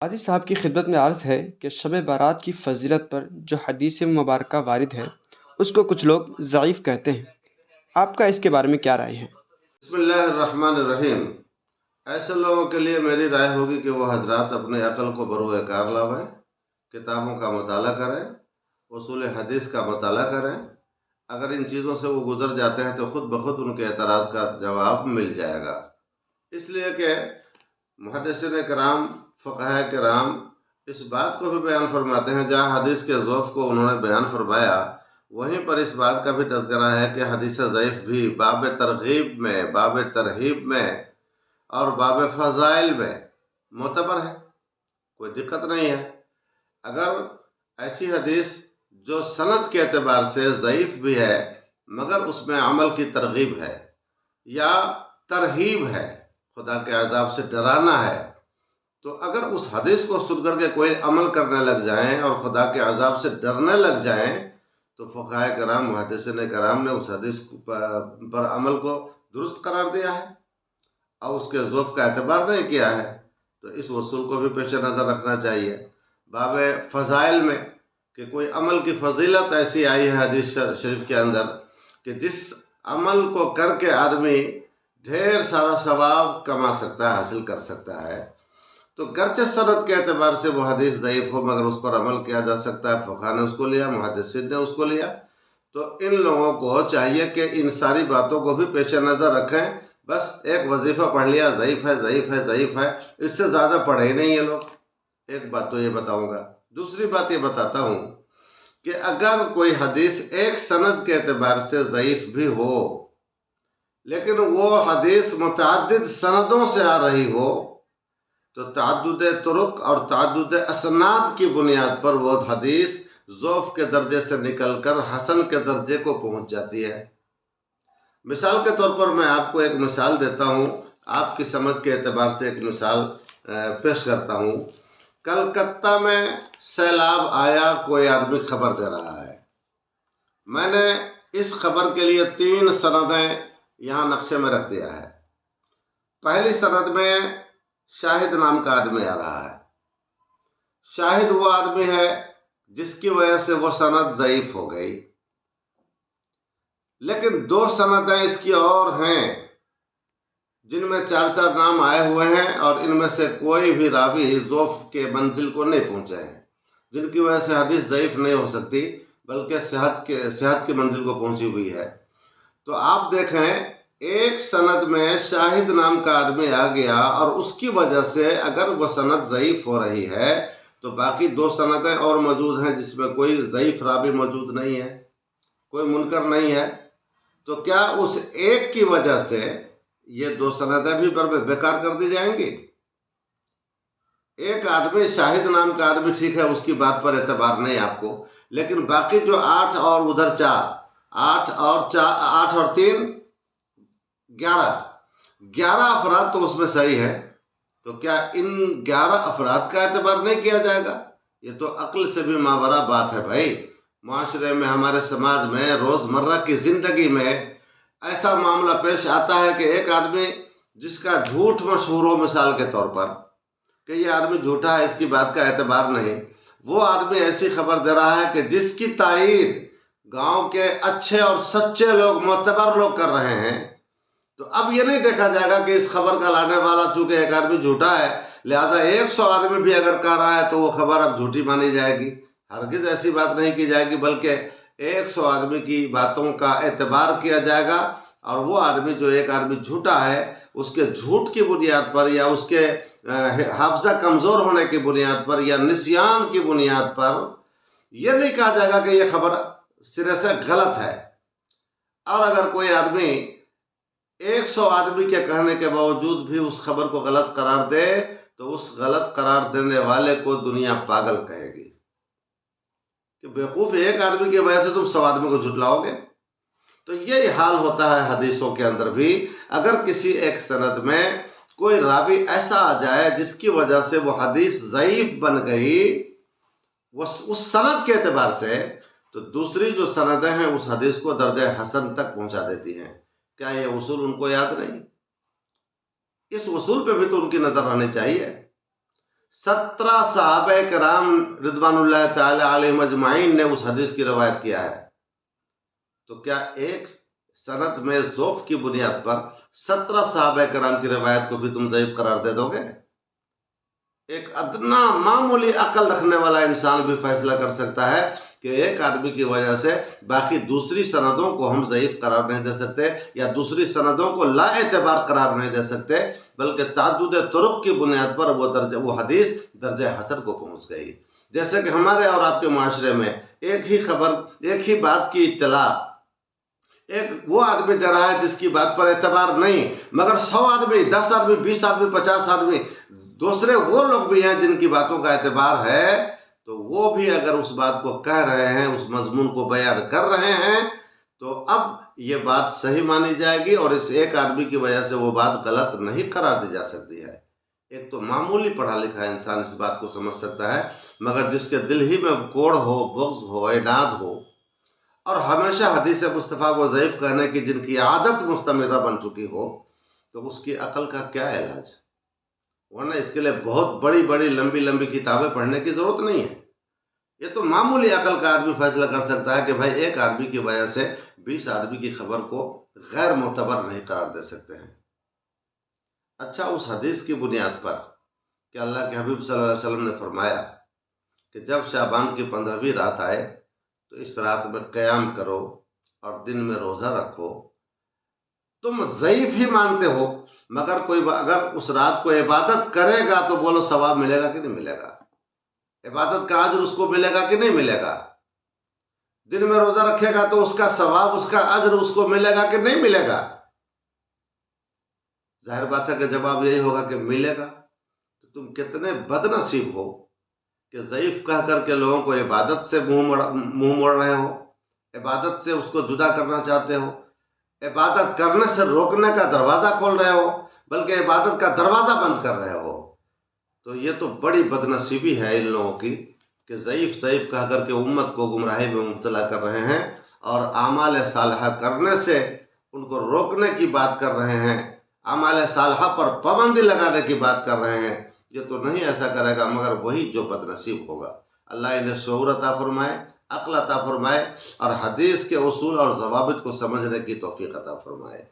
قاضی صاحب کی خدمت میں عرض ہے کہ شب بارات کی فضیلت پر جو حدیث مبارکہ وارد ہے اس کو کچھ لوگ ضعیف کہتے ہیں۔ آپ کا اس کے بارے میں کیا رائے ہے؟ بسم اللہ الرحمن الرحیم۔ ایسے لوگوں کے لیے میری رائے ہوگی کہ وہ حضرات اپنے عقل کو بروئے کار لاویں، کتابوں کا مطالعہ کریں، اصول حدیث کا مطالعہ کریں۔ اگر ان چیزوں سے وہ گزر جاتے ہیں تو خود بخود ان کے اعتراض کا جواب مل جائے گا۔ اس لیے کہ محدثین کرام، فقہاء کرام اس بات کو بھی بیان فرماتے ہیں، جہاں حدیث کے ضعف کو انہوں نے بیان فرمایا وہیں پر اس بات کا بھی تذکرہ ہے کہ حدیث ضعیف بھی باب ترغیب میں، باب ترہیب میں اور باب فضائل میں معتبر ہے، کوئی دقت نہیں ہے۔ اگر ایسی حدیث جو سند کے اعتبار سے ضعیف بھی ہے مگر اس میں عمل کی ترغیب ہے یا ترہیب ہے، خدا کے عذاب سے ڈرانا ہے، تو اگر اس حدیث کو سن کر کے کوئی عمل کرنے لگ جائیں اور خدا کے عذاب سے ڈرنے لگ جائیں تو فقہاء کرام، محدثین کرام نے اس حدیث پر عمل کو درست قرار دیا ہے اور اس کے ضعف کا اعتبار نہیں کیا ہے۔ تو اس اصول کو بھی پیش نظر رکھنا چاہیے۔ باب فضائل میں کہ کوئی عمل کی فضیلت ایسی آئی ہے حدیث شریف کے اندر کہ جس عمل کو کر کے آدمی ڈھیر سارا ثواب کما سکتا ہے، حاصل کر سکتا ہے، تو گرچہ سند کے اعتبار سے وہ حدیث ضعیف ہو مگر اس پر عمل کیا جا سکتا ہے۔ فقہاء نے اس کو لیا، محدثین نے اس کو لیا، تو ان لوگوں کو چاہیے کہ ان ساری باتوں کو بھی پیش نظر رکھیں۔ بس ایک وظیفہ پڑھ لیا، ضعیف ہے ضعیف ہے ضعیف ہے، اس سے زیادہ پڑھے ہی نہیں یہ لوگ۔ ایک بات تو یہ بتاؤں گا۔ دوسری بات یہ بتاتا ہوں کہ اگر کوئی حدیث ایک سند کے اعتبار سے ضعیف بھی ہو لیکن وہ حدیث متعدد سندوں سے آ رہی ہو تو تعدد طرق اور تعدد اسناد کی بنیاد پر وہ حدیث ضعف کے درجے سے نکل کر حسن کے درجے کو پہنچ جاتی ہے۔ مثال کے طور پر میں آپ کو ایک مثال دیتا ہوں، آپ کی سمجھ کے اعتبار سے ایک مثال پیش کرتا ہوں۔ کلکتہ میں سیلاب آیا، کوئی آدمی خبر دے رہا ہے۔ میں نے اس خبر کے لیے 3 سندیں یہاں نقشے میں رکھ دیا ہے۔ پہلی سند میں شاہد نام کا آدمی آ رہا ہے۔ شاہد وہ آدمی ہے جس کی وجہ سے وہ سند ضعیف ہو گئی، لیکن 2 سندیں اس کی اور ہیں جن میں 4 نام آئے ہوئے ہیں اور ان میں سے کوئی بھی راوی ضعف کے منزل کو نہیں پہنچے ہیں، جن کی وجہ سے حدیث ضعیف نہیں ہو سکتی بلکہ صحت کی منزل کو پہنچی ہوئی ہے۔ تو آپ دیکھیں، ایک سند میں شاہد نام کا آدمی آ گیا اور اس کی وجہ سے اگر وہ سند ضعیف ہو رہی ہے تو باقی 2 سندیں اور موجود ہیں جس میں کوئی ضعیف راوی موجود نہیں ہے، کوئی منکر نہیں ہے، تو کیا اس ایک کی وجہ سے یہ 2 سندیں بھی بیکار کر دی جائیں گی؟ ایک آدمی، شاہد نام کا آدمی، ٹھیک ہے، اس کی بات پر اعتبار نہیں آپ کو، لیکن باقی جو 8 اور ادھر 4، 8 اور 3 11 افراد تو اس میں صحیح ہے، تو کیا ان 11 افراد کا اعتبار نہیں کیا جائے گا؟ یہ تو عقل سے بھی ماورا بات ہے بھائی۔ معاشرے میں، ہمارے سماج میں، روزمرہ کی زندگی میں ایسا معاملہ پیش آتا ہے کہ ایک آدمی جس کا جھوٹ مشہور ہو، مثال کے طور پر کہ یہ آدمی جھوٹا ہے، اس کی بات کا اعتبار نہیں، وہ آدمی ایسی خبر دے رہا ہے کہ جس کی تائید گاؤں کے اچھے اور سچے لوگ، معتبر لوگ کر رہے ہیں، تو اب یہ نہیں دیکھا جائے گا کہ اس خبر کا لانے والا چونکہ ایک آدمی جھوٹا ہے لہذا 100 آدمی بھی اگر کہہ رہا ہے تو وہ خبر اب جھوٹی مانی جائے گی۔ ہرگز ایسی بات نہیں کی جائے گی، بلکہ 100 آدمی کی باتوں کا اعتبار کیا جائے گا، اور وہ آدمی جو ایک آدمی جھوٹا ہے اس کے جھوٹ کی بنیاد پر یا اس کے حافظہ کمزور ہونے کی بنیاد پر یا نسیان کی بنیاد پر یہ نہیں کہا جائے گا کہ یہ خبر سرے سے غلط ہے۔ اور اگر کوئی آدمی 100 آدمی کے کہنے کے باوجود بھی اس خبر کو غلط قرار دے تو اس غلط قرار دینے والے کو دنیا پاگل کہے گی کہ بیوقوف، ایک آدمی کی وجہ سے تم 100 آدمی کو جھٹلاؤ گے۔ تو یہ حال ہوتا ہے حدیثوں کے اندر بھی۔ اگر کسی ایک سند میں کوئی راوی ایسا آ جائے جس کی وجہ سے وہ حدیث ضعیف بن گئی اس سند کے اعتبار سے، تو دوسری جو سندیں ہیں اس حدیث کو درجہ حسن تک پہنچا دیتی ہیں۔ کیا یہ اصول ان کو یاد نہیں؟ اس اصول پہ بھی تو ان کی نظر رہنی چاہیے۔ 17 صحابہ کرام رضوان اللہ تعالی علیہم اجمعین نے اس حدیث کی روایت کیا ہے، تو کیا ایک سند میں ضعف کی بنیاد پر 17 صحابہ کرام کی روایت کو بھی تم ضعیف قرار دے دو گے؟ ایک ادنا معمولی عقل رکھنے والا انسان بھی فیصلہ کر سکتا ہے کہ ایک آدمی کی وجہ سے باقی دوسری سندوں کو ہم ضعیف قرار نہیں دے سکتے، یا دوسری سندوں کو لا اعتبار قرار نہیں دے سکتے، بلکہ تعدد طرق کی بنیاد پر وہ حدیث درجہ حسن کو پہنچ گئی۔ جیسے کہ ہمارے اور آپ کے معاشرے میں ایک ہی خبر، ایک ہی بات کی اطلاع ایک وہ آدمی دے رہا ہے جس کی بات پر اعتبار نہیں، مگر 100 آدمی، 10 آدمی، 20 آدمی، 50 آدمی دوسرے وہ لوگ بھی ہیں جن کی باتوں کا اعتبار ہے، تو وہ بھی اگر اس بات کو کہہ رہے ہیں، اس مضمون کو بیان کر رہے ہیں، تو اب یہ بات صحیح مانی جائے گی، اور اس ایک آدمی کی وجہ سے وہ بات غلط نہیں قرار دی جا سکتی ہے۔ ایک تو معمولی پڑھا لکھا انسان اس بات کو سمجھ سکتا ہے، مگر جس کے دل ہی میں کوڑ ہو، بغض ہو، عناد ہو، اور ہمیشہ حدیث مصطفیٰ کو ضعیف کہنے کی جن کی عادت مستمرہ بن چکی ہو، تو اس کی عقل کا کیا علاج؟ ورنہ اس کے لیے بہت بڑی بڑی لمبی لمبی کتابیں پڑھنے کی ضرورت نہیں ہے۔ یہ تو معمولی عقل کا آدمی فیصلہ کر سکتا ہے کہ بھائی ایک آدمی کی وجہ سے 20 آدمی کی خبر کو غیر معتبر نہیں قرار دے سکتے ہیں۔ اچھا، اس حدیث کی بنیاد پر کہ اللہ کے حبیب صلی اللہ علیہ وسلم نے فرمایا کہ جب شعبان کی 15ویں رات آئے تو اس رات میں قیام کرو اور دن میں روزہ رکھو، تم ضعیف ہی مانتے ہو، مگر کوئی اگر اس رات کو عبادت کرے گا تو بولو ثواب ملے گا کہ نہیں ملے گا؟ عبادت کا اجر اس کو ملے گا کہ نہیں ملے گا؟ دن میں روزہ رکھے گا تو اس کا ثواب، اس کا اجر اس کو ملے گا کہ نہیں ملے گا؟ ظاہر بات ہے کہ جواب یہی ہوگا کہ ملے گا۔ تو تم کتنے بد نصیب ہو کہ ضعیف کہہ کر کے لوگوں کو عبادت سے منہ موڑ رہے ہو، عبادت سے اس کو جدا کرنا چاہتے ہو، عبادت کرنے سے روکنے کا دروازہ کھول رہے ہو، بلکہ عبادت کا دروازہ بند کر رہے ہو۔ تو یہ تو بڑی بد نصیبی ہے ان لوگوں کی کہ ضعیف کہہ کر کے امت کو گمراہی میں مبتلا کر رہے ہیں، اور اعمال صالحہ کرنے سے ان کو روکنے کی بات کر رہے ہیں، اعمال صالحہ پر پابندی لگانے کی بات کر رہے ہیں۔ یہ تو نہیں ایسا کرے گا مگر وہی جو بد نصیب ہوگا۔ اللہ انہیں شعور عطا فرمائے، عقل عطا فرمائے، اور حدیث کے اصول اور ضوابط کو سمجھنے کی توفیق عطا فرمائے۔